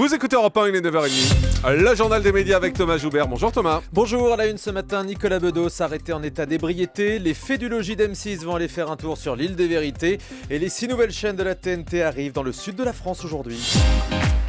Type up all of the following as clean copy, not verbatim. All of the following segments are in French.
Vous écoutez Europe 1, il est 9h30. Le journal des médias avec Thomas Joubert. Bonjour Thomas. Bonjour, à la une ce matin, Nicolas Bedos arrêté en état d'ébriété. Les faits du logis d'M6 vont aller faire un tour sur l'île des Vérités. Et les 6 nouvelles chaînes de la TNT arrivent dans le sud de la France aujourd'hui.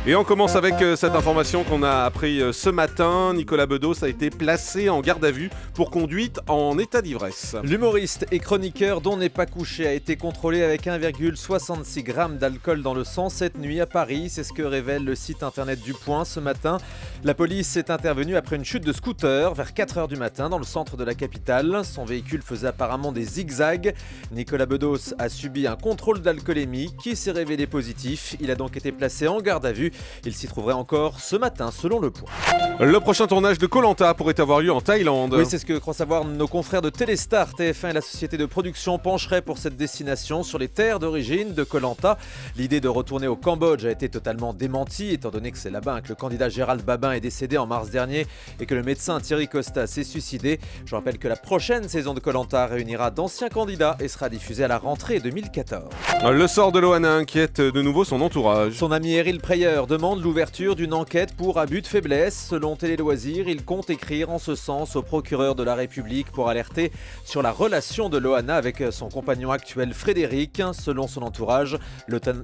Et on commence avec cette information qu'on a appris ce matin. Nicolas Bedos a été placé en garde à vue pour conduite en état d'ivresse. L'humoriste et chroniqueur dont n'est pas couché a été contrôlé avec 1,66 g d'alcool dans le sang cette nuit à Paris. C'est ce que révèle le site internet du Point ce matin. La police est intervenue après une chute de scooter vers 4h du matin dans le centre de la capitale. Son véhicule faisait apparemment des zigzags. Nicolas Bedos a subi un contrôle d'alcoolémie qui s'est révélé positif. Il a donc été placé en garde à vue. Il s'y trouverait encore ce matin selon le Point. Le prochain tournage de Koh-Lanta pourrait avoir lieu en Thaïlande. Oui, c'est ce que croient savoir nos confrères de Téléstar. TF1 et la société de production pencheraient pour cette destination sur les terres d'origine de Koh-Lanta. L'idée de retourner au Cambodge a été totalement démentie, étant donné que c'est là-bas que le candidat Gérald Babin est décédé en mars dernier et que le médecin Thierry Costa s'est suicidé. Je rappelle que la prochaine saison de Koh-Lanta réunira d'anciens candidats et sera diffusée à la rentrée 2014. Le sort de Loana inquiète de nouveau son entourage. Son ami Eril Preyer demande l'ouverture d'une enquête pour abus de faiblesse. Selon Télé Loisirs, il compte écrire en ce sens au procureur de la République pour alerter sur la relation de Loana avec son compagnon actuel Frédéric. Selon son entourage,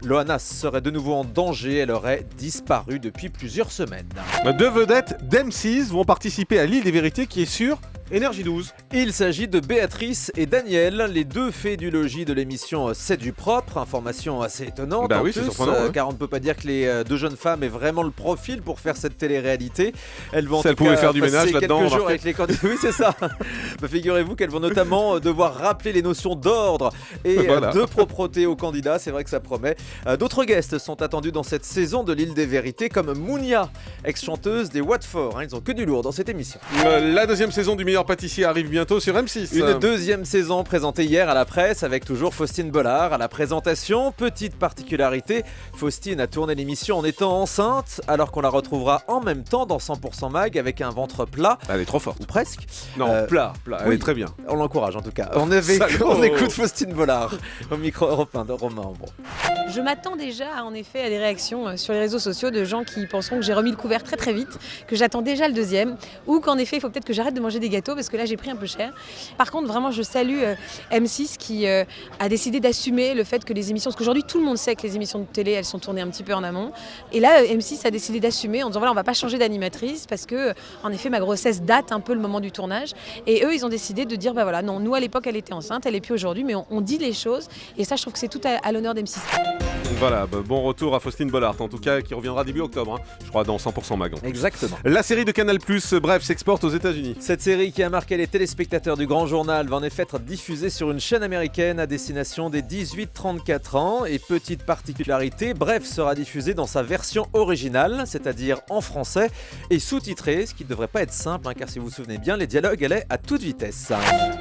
Loana serait de nouveau en danger. Elle aurait disparu depuis plusieurs semaines. Deux vedettes d'M6 vont participer à l'île des Vérités qui est sur Énergie 12. Il s'agit de Béatrice et Daniel, les deux fées du logis de l'émission C'est du propre. Information assez étonnante Bah en oui, plus, c'est surprenant, car on ne peut pas dire que les deux jeunes femmes aient vraiment le profil pour faire cette télé-réalité. Elles vont elles pouvaient faire du ménage là-dedans. Quelques jours avec les candidats. Oui, c'est ça. Bah, figurez-vous qu'elles vont notamment devoir rappeler les notions d'ordre et de propreté aux candidats. C'est vrai que ça promet. D'autres guests sont attendus dans cette saison de l'île des Vérités, comme Mounia, ex-chanteuse des Watford. Ils ont que du lourd dans cette émission. La deuxième saison du meilleur pâtissier arrive bientôt sur M6. Une deuxième saison présentée hier à la presse avec toujours Faustine Bollard à la présentation. Petite particularité, Faustine a tourné l'émission en étant enceinte, alors qu'on la retrouvera en même temps dans 100% Mag avec un ventre plat. Elle est trop forte. Ou presque. Non, plat. Elle est très bien. On l'encourage en tout cas. On écoute Faustine Bollard au micro européen de Romain. Bon. Je m'attends déjà en effet à des réactions sur les réseaux sociaux de gens qui penseront que j'ai remis le couvert très très vite, que j'attends déjà le deuxième, ou qu'en effet il faut peut-être que j'arrête de manger des gâteaux parce que là j'ai pris un peu cher. Par contre vraiment je salue M6 qui a décidé d'assumer le fait que les émissions, parce qu'aujourd'hui tout le monde sait que les émissions de télé elles sont tournées un petit peu en amont, et là M6 a décidé d'assumer en disant voilà on va pas changer d'animatrice parce que en effet ma grossesse date un peu le moment du tournage, et eux ils ont décidé de dire bah voilà non, nous à l'époque elle était enceinte, elle est plus aujourd'hui, mais on dit les choses, et ça je trouve que c'est tout à l'honneur d'M6. Voilà, bon retour à Faustine Bollard, en tout cas, qui reviendra début octobre, je crois, dans 100% Mag. Exactement. La série de Canal+, bref, s'exporte aux États-Unis. Cette série qui a marqué les téléspectateurs du Grand Journal va en effet être diffusée sur une chaîne américaine à destination des 18-34 ans. Et petite particularité, Bref sera diffusée dans sa version originale, c'est-à-dire en français, et sous-titrée, ce qui ne devrait pas être simple, car si vous vous souvenez bien, les dialogues allaient à toute vitesse.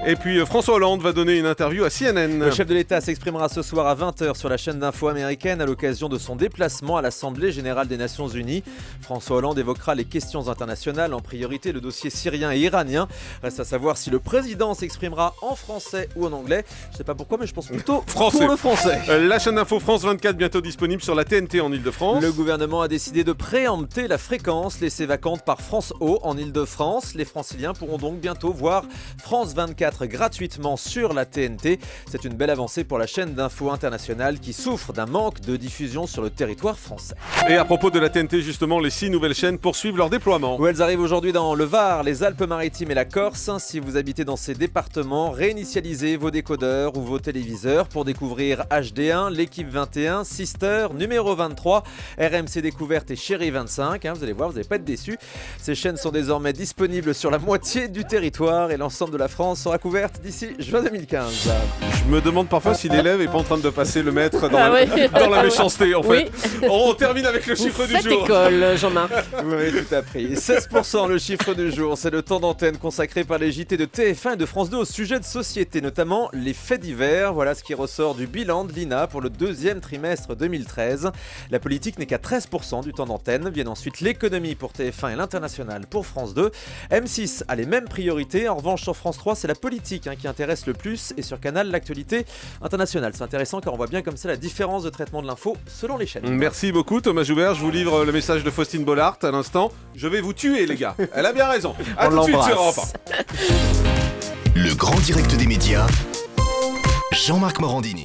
Et puis François Hollande va donner une interview à CNN. Le chef de l'État s'exprimera ce soir à 20h sur la chaîne d'info américaine à l'occasion de son déplacement à l'Assemblée Générale des Nations Unies. François Hollande évoquera les questions internationales, en priorité le dossier syrien et iranien. Reste à savoir si le président s'exprimera en français ou en anglais. Je sais pas pourquoi, mais je pense plutôt pour le français. La chaîne d'info France 24 bientôt disponible sur la TNT en Ile-de-France. Le gouvernement a décidé de préempter la fréquence laissée vacante par France O en Ile-de-France. Les franciliens pourront donc bientôt voir France 24 gratuitement sur la TNT. C'est une belle avancée pour la chaîne d'info internationale qui souffre d'un manque de diffusion sur le territoire français. Et à propos de la TNT, justement, les 6 nouvelles chaînes poursuivent leur déploiement. Où elles arrivent aujourd'hui dans le Var, les Alpes-Maritimes et la Corse. Si vous habitez dans ces départements, réinitialisez vos décodeurs ou vos téléviseurs pour découvrir HD1, l'équipe 21, Sister, numéro 23, RMC Découverte et Chérie 25. Vous allez voir, vous n'allez pas être déçus. Ces chaînes sont désormais disponibles sur la moitié du territoire et l'ensemble de la France sera couverte d'ici juin 2015. Je me demande parfois si l'élève n'est pas en train de passer le maître dans la méchanceté en fait. Oui. On termine avec le chiffre du jour. École, Jean-Marc. Vous m'avez tout appris. 16% le chiffre du jour, c'est le temps d'antenne consacré par les JT de TF1 et de France 2 au sujet de société, notamment les faits divers. Voilà ce qui ressort du bilan de l'INA pour le deuxième trimestre 2013. La politique n'est qu'à 13% du temps d'antenne. Viennent ensuite l'économie pour TF1 et l'international pour France 2. M6 a les mêmes priorités. En revanche, sur France 3, c'est la politique qui intéresse le plus. Et sur Canal, l'actualité internationale. C'est intéressant car on voit bien comme ça la différence de traitement traitement de l'info selon les chaînes. Merci beaucoup Thomas Joubert, je vous livre le message de Faustine Bollard à l'instant. Je vais vous tuer les gars, elle a bien raison. A tout de suite sur Europe 1. Le grand direct des médias, Jean-Marc Morandini.